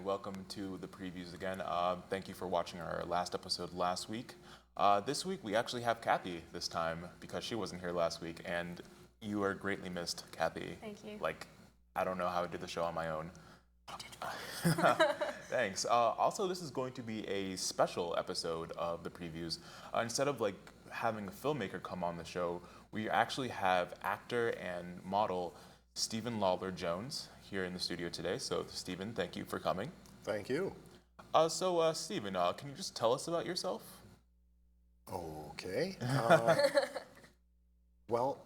welcome to the previews again. Thank you for watching our last episode last week. This week we actually have Kathy this time because she wasn't here last week, and you are greatly missed, Kathy. Thank you. Like, I don't know how I did the show on my own. Thanks. Also, this is going to be a special episode of the previews. Instead of like having a filmmaker come on the show, we actually have actor and model Steven Lawlor Jones here in the studio today. So, Steven, thank you for coming. Thank you. Steven, can you just tell us about yourself? Okay. Well,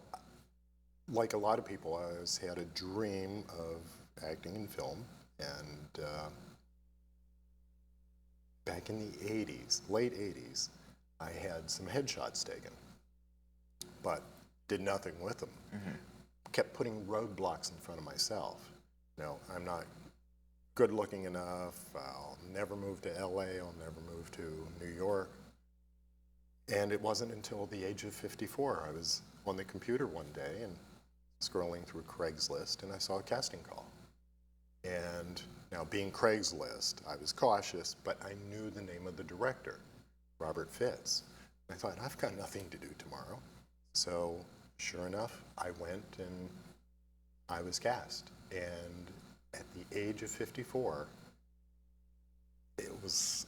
like a lot of people, I always had a dream of acting in film, and back in the 80s, late 80s, I had some headshots taken, but did nothing with them. Mm-hmm. Kept putting roadblocks in front of myself. No, I'm not good looking enough. I'll never move to LA. I'll never move to New York. And it wasn't until the age of 54, I was on the computer one day and scrolling through Craigslist, and I saw a casting call. And now, being Craigslist, I was cautious, but I knew the name of the director, Robert Fitz. I thought, I've got nothing to do tomorrow. So, sure enough, I went and I was cast. And at the age of 54, it was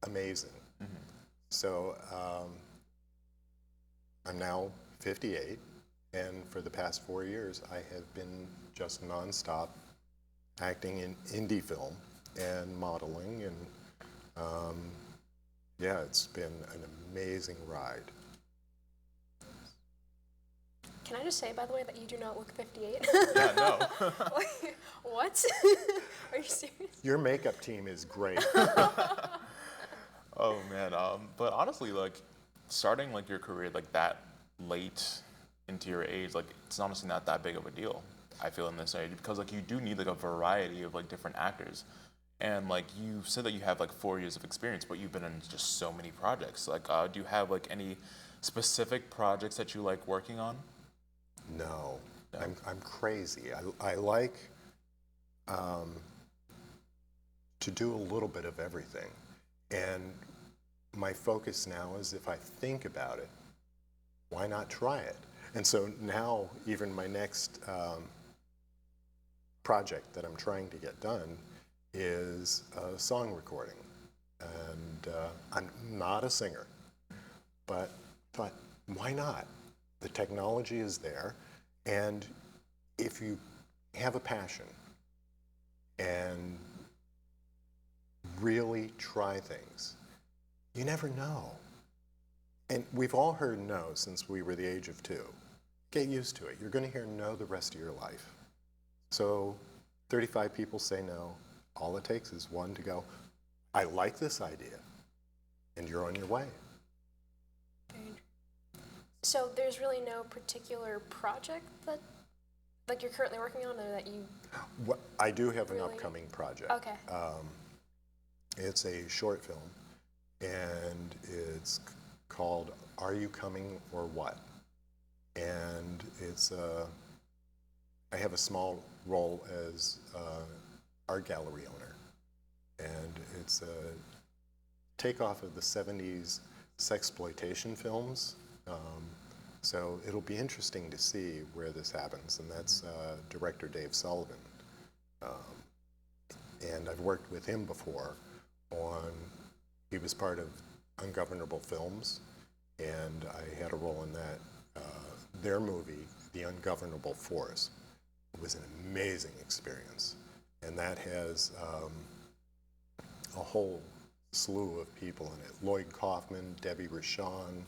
amazing. Mm-hmm. So, I'm now 58, and for the past 4 years, I have been just nonstop acting in indie film and modeling, and yeah, it's been an amazing ride. Can I just say, by the way, that you do not look 58? Yeah, no. What? Are you serious? Your makeup team is great. Oh man, but honestly, like starting like your career like that late into your age, like it's honestly not that big of a deal. I feel in this age because like you do need like a variety of like different actors, and like you said that you have like 4 years of experience, but you've been in just so many projects. Like, do you have like any specific projects that you like working on? No, I'm crazy. I like to do a little bit of everything. And my focus now is if I think about it, why not try it? And so now even my next project that I'm trying to get done is a song recording. And I'm not a singer, but thought, why not? The technology is there, and if you have a passion and really try things, you never know. And we've all heard no since we were the age of 2. Get used to it. You're going to hear no the rest of your life. So 35 people say no. All it takes is one to go, I like this idea, and you're on your way. So there's really no particular project that like you're currently working on, or that you... Well, I do have an really? upcoming project. Okay. It's a short film, and it's called Are You Coming or What? And it's I have a small role as art gallery owner, and it's a takeoff of the 70s sexploitation films. So it'll be interesting to see where this happens, and that's director Dave Sullivan. And I've worked with him before he was part of Ungovernable Films, and I had a role in that. Their movie, The Ungovernable Force, was an amazing experience. And that has a whole slew of people in it. Lloyd Kaufman, Debbie Rochon,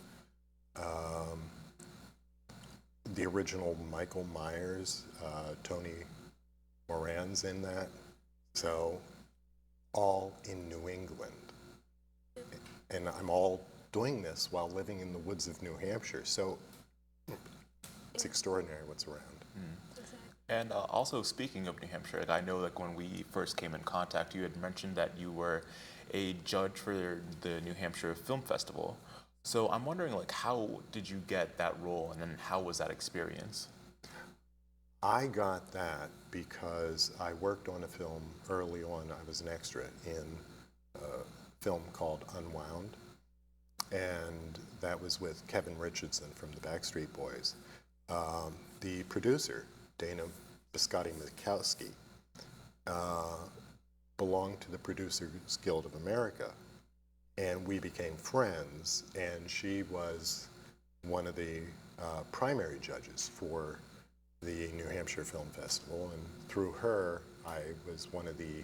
the original Michael Myers, Tony Moran's in that. So, all in New England. And I'm all doing this while living in the woods of New Hampshire. So, it's extraordinary what's around. Mm. Exactly. And also, speaking of New Hampshire, like, I know like when we first came in contact, you had mentioned that you were a judge for the New Hampshire Film Festival. So I'm wondering, like, how did you get that role, and then how was that experience? I got that because I worked on a film early on. I was an extra in a film called Unwound, and that was with Kevin Richardson from the Backstreet Boys. The producer, Dana Biscotti-Mikowski, belonged to the Producers Guild of America, and we became friends, and she was one of the primary judges for the New Hampshire Film Festival, and through her, I was one of the,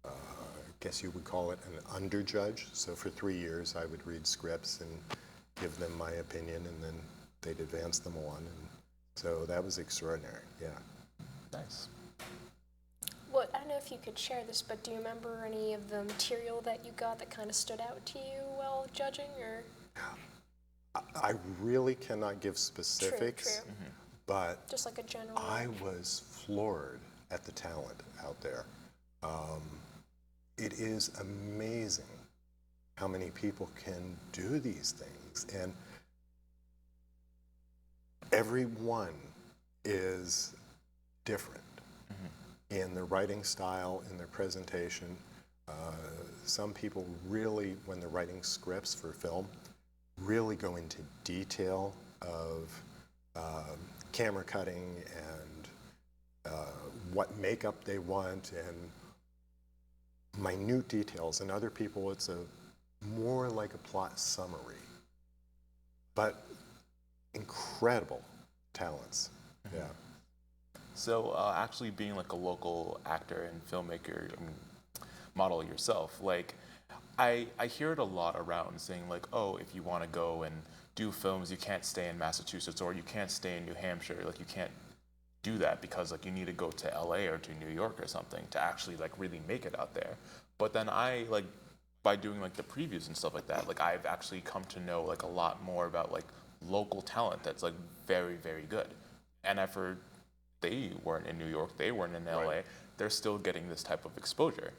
I guess you would call it an underjudge. So for 3 years, I would read scripts and give them my opinion, and then they'd advance them on, and so that was extraordinary, yeah. Nice. Well, I don't know if you could share this, but do you remember any of the material that you got that kind of stood out to you while judging, or? I really cannot give specifics, True. but Just like a general. I was floored at the talent out there. It is amazing how many people can do these things, and everyone is different in their writing style, in their presentation. Some people really, when they're writing scripts for film, really go into detail of camera cutting and what makeup they want and minute details. And other people, it's more like a plot summary. But incredible talents, yeah. So actually being like a local actor and filmmaker, model yourself, like I hear it a lot around saying like, oh, if you want to go and do films, you can't stay in Massachusetts or you can't stay in New Hampshire. Like you can't do that because like you need to go to LA or to New York or something to actually like really make it out there. But then I like, by doing like the previews and stuff like that, like I've actually come to know like a lot more about like local talent that's like very, very good. And I've heard they weren't in New York, they weren't in LA, Right. They're still getting this type of exposure.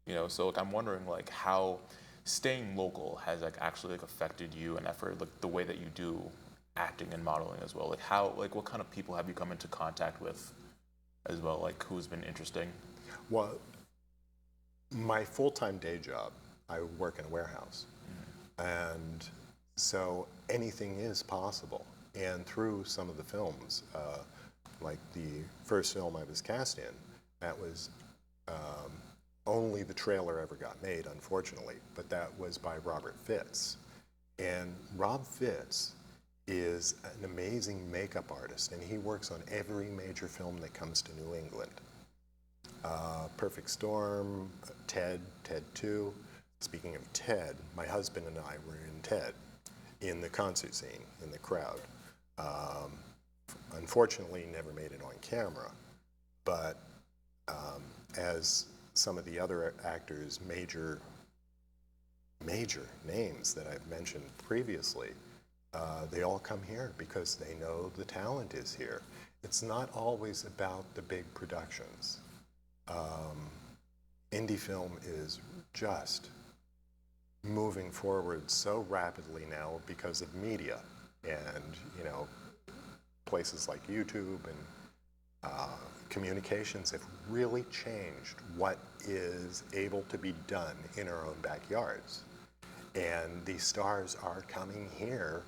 You know, so like I'm wondering like how staying local has like actually like affected you and effort, like the way that you do acting and modeling as well. Like how, like what kind of people have you come into contact with as well? Like who's been interesting? Well, my full-time day job, I work in a warehouse. And so anything is possible. And through some of the films, like the first film I was cast in, that was only the trailer ever got made, unfortunately, but that was by Robert Fitz. And Rob Fitz is an amazing makeup artist, and he works on every major film that comes to New England. Perfect Storm, Ted, Ted 2. Speaking of Ted, my husband and I were in Ted, in the concert scene, in the crowd. Unfortunately, never made it on camera, but as some of the other actors, major names that I've mentioned previously, they all come here because they know the talent is here. It's not always about the big productions. Indie film is just moving forward so rapidly now because of media and, you know, places like YouTube and communications have really changed what is able to be done in our own backyards. And these stars are coming here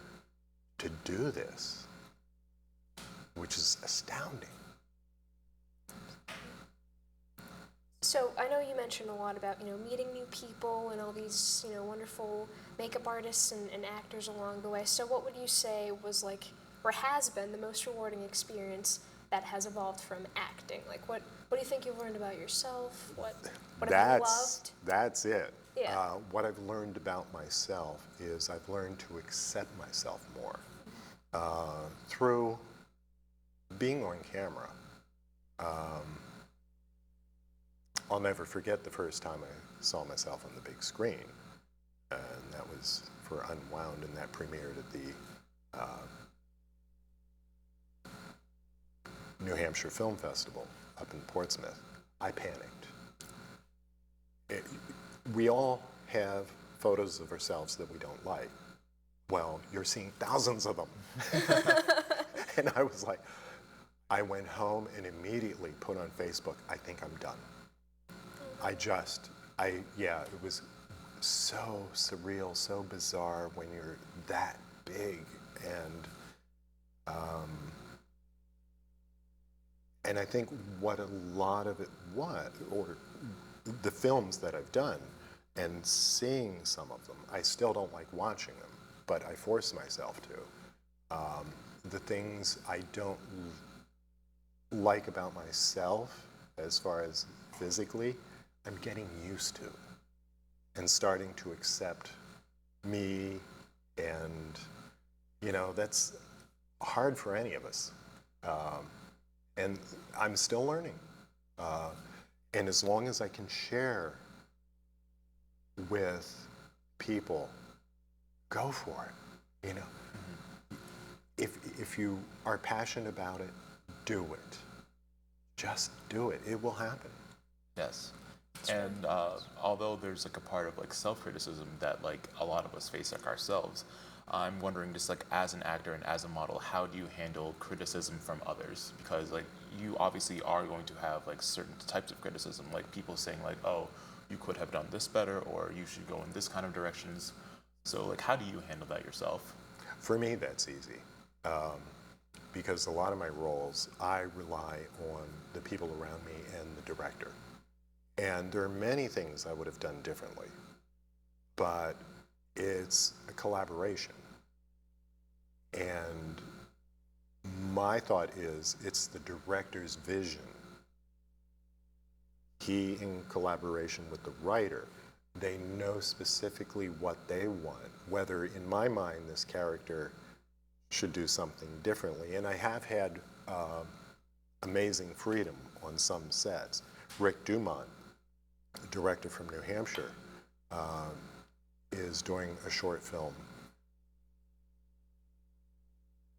to do this, which is astounding. So I know you mentioned a lot about, meeting new people and all these, wonderful makeup artists and actors along the way. So what would you say was like, or has been the most rewarding experience that has evolved from acting? Like what do you think you've learned about yourself? What have you loved? That's it. Yeah. What I've learned about myself is I've learned to accept myself more through being on camera. I'll never forget the first time I saw myself on the big screen, and that was for Unwound, and that premiered at the New Hampshire Film Festival up in Portsmouth. I panicked. We all have photos of ourselves that we don't like. Well, you're seeing thousands of them. And I was like, I went home and immediately put on Facebook, I think I'm done. Yeah, it was so surreal, so bizarre when you're that big, and I think what a lot of it was, or the films that I've done, and seeing some of them, I still don't like watching them, but I force myself to. The things I don't like about myself, as far as physically, I'm getting used to and starting to accept me, and that's hard for any of us, and I'm still learning, and as long as I can share with people, go for it. If you are passionate about it, do it. Just do it. It will happen. Yes. And although there's like a part of like self-criticism that like a lot of us face like ourselves, I'm wondering, just like as an actor and as a model, how do you handle criticism from others? Because like you obviously are going to have like certain types of criticism, like people saying like, oh, you could have done this better, or you should go in this kind of directions. So like, how do you handle that yourself? For me, that's easy. Because a lot of my roles, I rely on the people around me and the director. And there are many things I would have done differently, but it's a collaboration. And my thought is, it's the director's vision. He, in collaboration with the writer, they know specifically what they want, whether in my mind this character should do something differently. And I have had amazing freedom on some sets. Rick Dumont, a director from New Hampshire, is doing a short film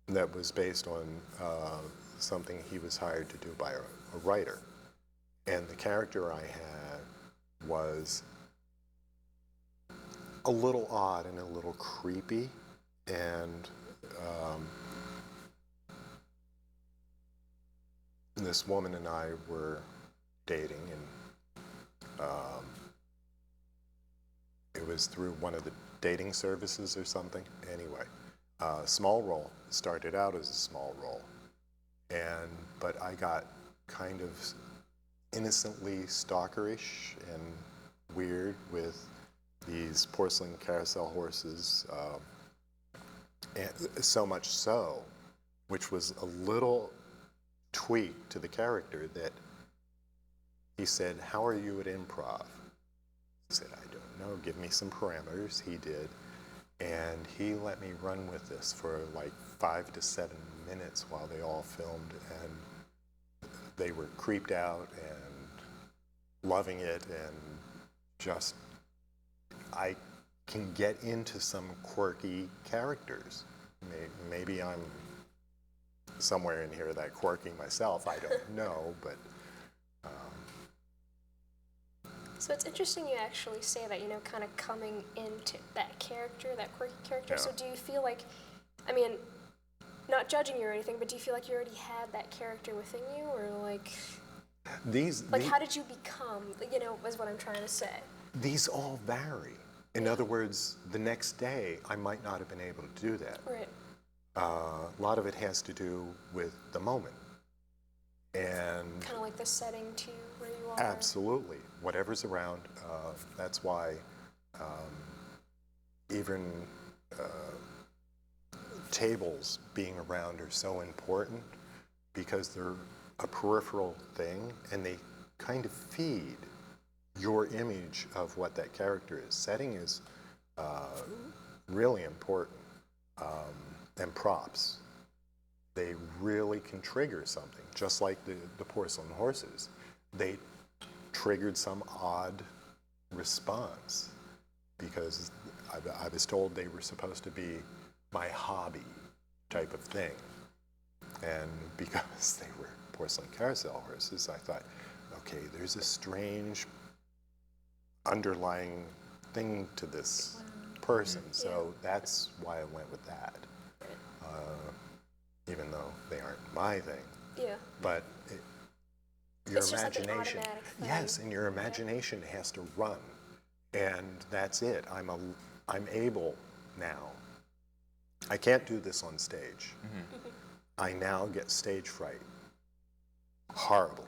that was based on something he was hired to do by a writer. And the character I had was a little odd and a little creepy, and this woman and I were dating, and it was through one of the dating services or something. Anyway, small role. Started out as a small role, but I got kind of innocently stalkerish and weird with these porcelain carousel horses, and so much so, which was a little tweak to the character, that he said, "How are you at improv?" I said, "I don't know, give me some parameters." He did, and he let me run with this for like 5 to 7 minutes while they all filmed, and they were creeped out and loving it, and just, I can get into some quirky characters. Maybe I'm somewhere in here that quirky myself, I don't know, but So it's interesting you actually say that, kind of coming into that character, that quirky character. Yeah. So do you feel like, I mean, not judging you or anything, but do you feel like you already had that character within you, or like how did you become, is what I'm trying to say. These all vary. In other words, the next day, I might not have been able to do that. Right. A lot of it has to do with the moment. And Kind of like the setting too, where you are. absolutely. Whatever's around, that's why even tables being around are so important, because they're a peripheral thing, and they kind of feed your image of what that character is. Setting is really important, and props. They really can trigger something, just like the porcelain horses. They triggered some odd response, because I was told they were supposed to be my hobby type of thing. And because they were porcelain carousel horses, I thought, okay, there's a strange underlying thing to this person, so that's why I went with that. Even though they aren't my thing. Yeah. But your It's just like an imagination, automatic thing. yes, and your imagination has to run, and that's it. I'm able now. I can't do this on stage. I now get stage fright horribly.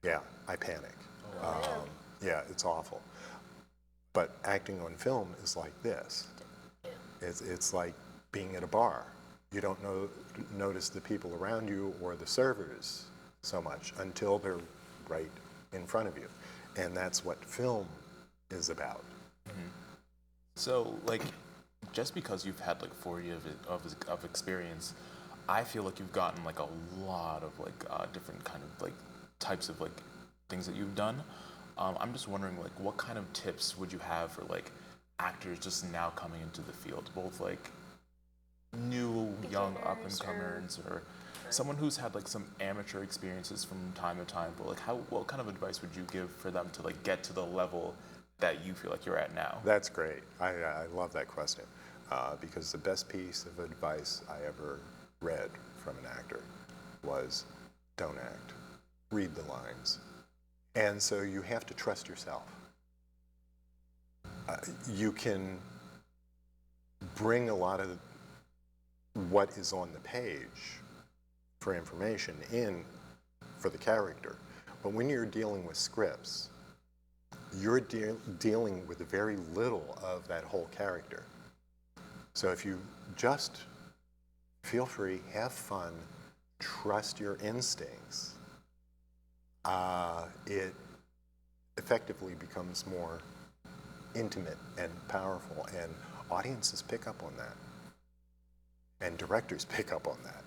Yeah, I panic. Yeah, it's awful. But acting on film is like this. It's like being at a bar. You don't notice the people around you or the servers so much until they're right in front of you. And that's what film is about. So, like, just because you've had like 4 years of experience, I feel like you've gotten like a lot of like different kind of like types of like things that you've done. I'm just wondering, like, what kind of tips would you have for like actors just now coming into the field, both like new, young up-and-comers, or someone who's had like some amateur experiences from time to time, but like what kind of advice would you give for them to like get to the level that you feel like you're at now? That's great. I love that question because the best piece of advice I ever read from an actor was don't act, read the lines. And so you have to trust yourself. You can bring a lot of what is on the page for information in for the character. But when you're dealing with scripts, you're dealing with very little of that whole character. So if you just feel free, have fun, trust your instincts, it effectively becomes more intimate and powerful, and audiences pick up on that, and directors pick up on that.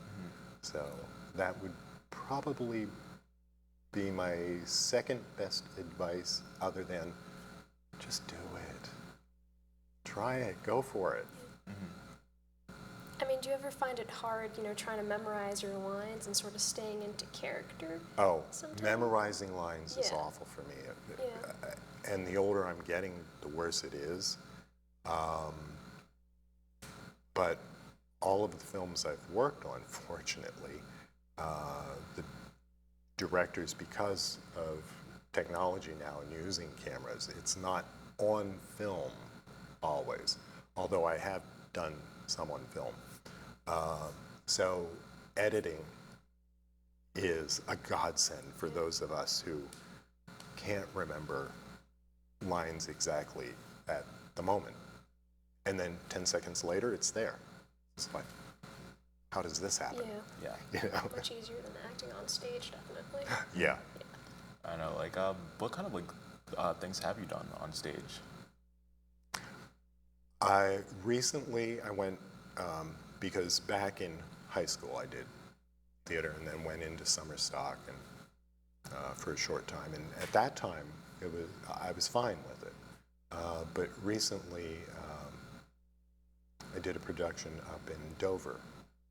So that would probably be my second best advice, other than just do it. Try it, go for it. I mean, do you ever find it hard, trying to memorize your lines and sort of staying into character? Oh, sometimes? Memorizing lines is Yeah. awful for me. Yeah. And the older I'm getting, the worse it is. But all of the films I've worked on, fortunately, the directors, because of technology now and using cameras, it's not on film always, although I have done some on film. So editing is a godsend for those of us who can't remember lines exactly at the moment. And then 10 seconds later, it's there. It's like, how does this happen? Yeah. Yeah. You know? Much easier than acting on stage, definitely. Yeah. I know, like, what kind of like things have you done on stage? Recently I went, because back in high school I did theater and then went into summer stock and for a short time. And at that time, I was fine with it. But recently, I did a production up in Dover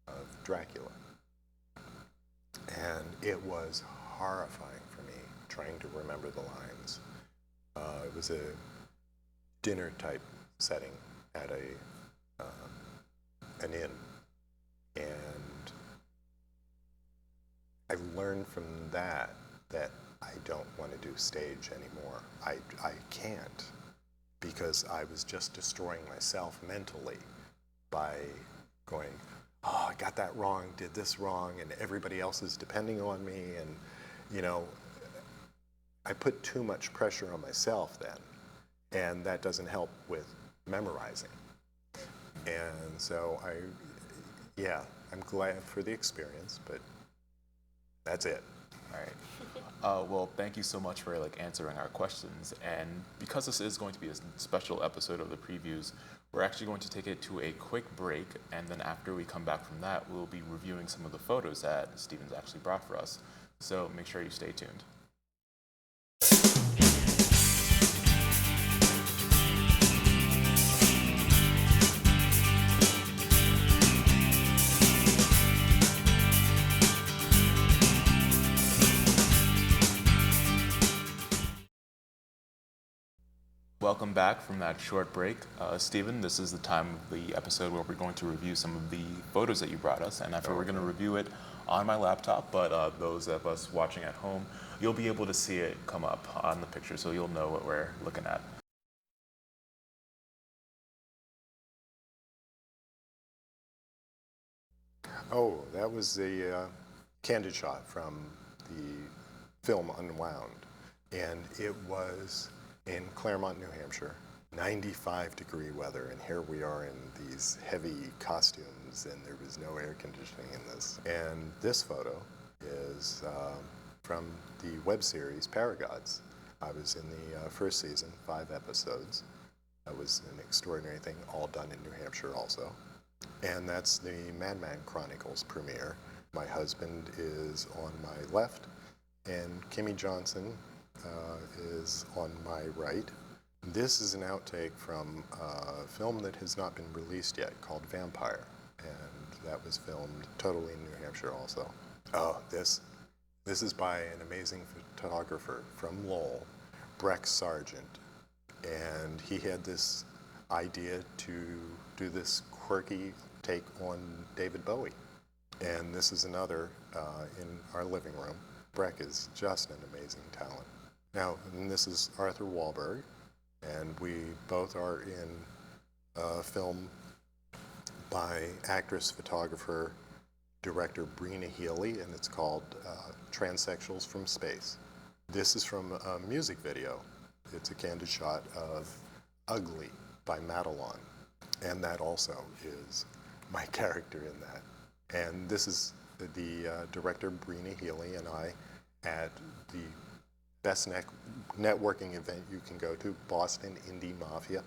of Dracula. And it was horrifying for me trying to remember the lines. It was a dinner type setting at an inn. And I learned from that I don't want to do stage anymore. I can't, because I was just destroying myself mentally by going, oh, I got that wrong, did this wrong, and everybody else is depending on me, and I put too much pressure on myself then, and that doesn't help with memorizing. And so I'm glad for the experience, but that's it. All right. Well, thank you so much for like answering our questions. And because this is going to be a special episode of the previews, we're actually going to take it to a quick break. And then after we come back from that, we'll be reviewing some of the photos that Steven's actually brought for us. So make sure you stay tuned. welcome back from that short break. Steven, this is the time of the episode where we're going to review some of the photos that you brought us, and after we're going to review it on my laptop, but those of us watching at home, you'll be able to see it come up on the picture, so you'll know what we're looking at. Oh, that was the candid shot from the film Unwound. And it was in Claremont, New Hampshire, 95-degree weather. And here we are in these heavy costumes, and there was no air conditioning in this. And this photo is from the web series Paragods. I was in the first season, 5 episodes. That was an extraordinary thing, all done in New Hampshire also. And that's the Madman Chronicles premiere. My husband is on my left, and Kimmy Johnson is on my right. This is an outtake from a film that has not been released yet called Vampire, and that was filmed totally in New Hampshire also. Oh, this is by an amazing photographer from Lowell, Breck Sargent, and he had this idea to do this quirky take on David Bowie. And this is another in our living room. Breck is just an amazing talent. Now, and this is Arthur Wahlberg, and we both are in a film by actress, photographer, director Brina Healy, and it's called Transsexuals from Space. This is from a music video. It's a candid shot of Ugly by Madelon. And that also is my character in that. And this is the director, Brina Healy, and I at the best networking event you can go to, Boston Indie Mafia.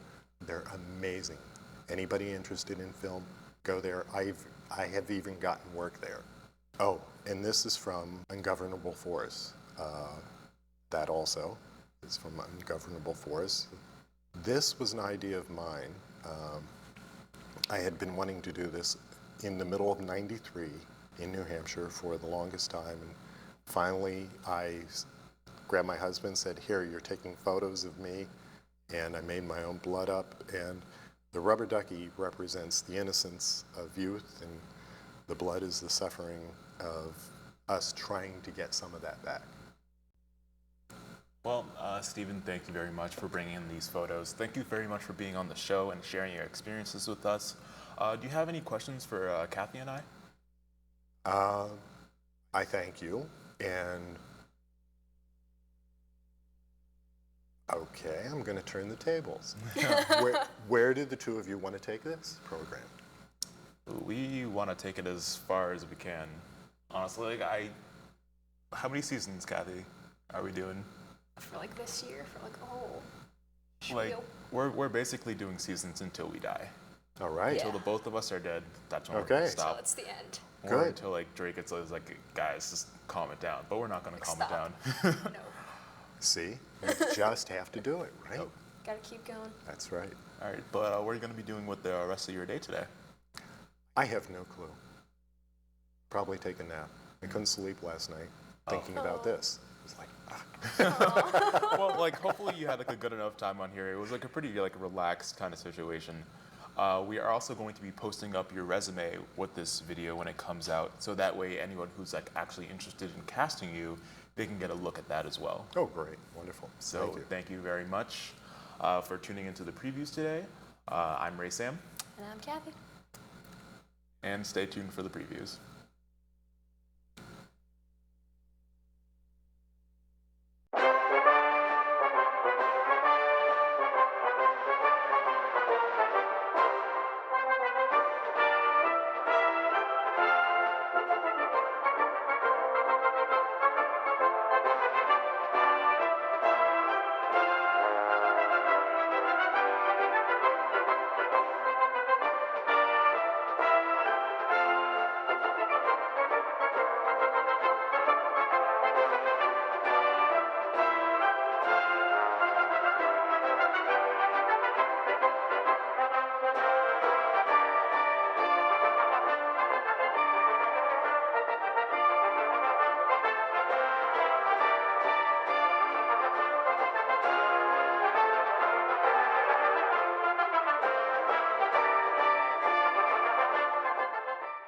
They're amazing. Anybody interested in film, go there. I have even gotten work there. Oh, and this is from Ungovernable Force. That also is from Ungovernable Force. This was an idea of mine. I had been wanting to do this in the middle of '93 in New Hampshire for the longest time, and finally I grabbed my husband and said, here, you're taking photos of me, and I made my own blood up, and the rubber ducky represents the innocence of youth, and the blood is the suffering of us trying to get some of that back. Well, Steven, thank you very much for bringing in these photos. Thank you very much for being on the show and sharing your experiences with us. Do you have any questions for Kathy and I? I thank you, and okay, I'm going to turn the tables. Where did the two of you want to take this program? We want to take it as far as we can. Honestly, how many seasons, Kathy, are we doing? For like this year, for like the whole Like, spiel. we're basically doing seasons until we die. All right. Yeah. Until the both of us are dead, that's when we're Okay. going to So stop. that's the end. Or Good. until like Drake gets like, guys, just calm it down. But we're not going to calm Stop. it down. No. See, you just have to do it, right? Gotta keep going. That's right. All right, but what are you going to be doing with the rest of your day today? I have no clue. Probably take a nap. I couldn't sleep last night thinking about this. It was like, Well, like hopefully you had like a good enough time on here. It was like a pretty like relaxed kind of situation. We are also going to be posting up your resume with this video when it comes out, so that way anyone who's like actually interested in casting you, they can get a look at that as well. oh, great, wonderful. So thank you very much for tuning into the previews today. I'm Ray Sam, And I'm Kathy. and stay tuned for the previews.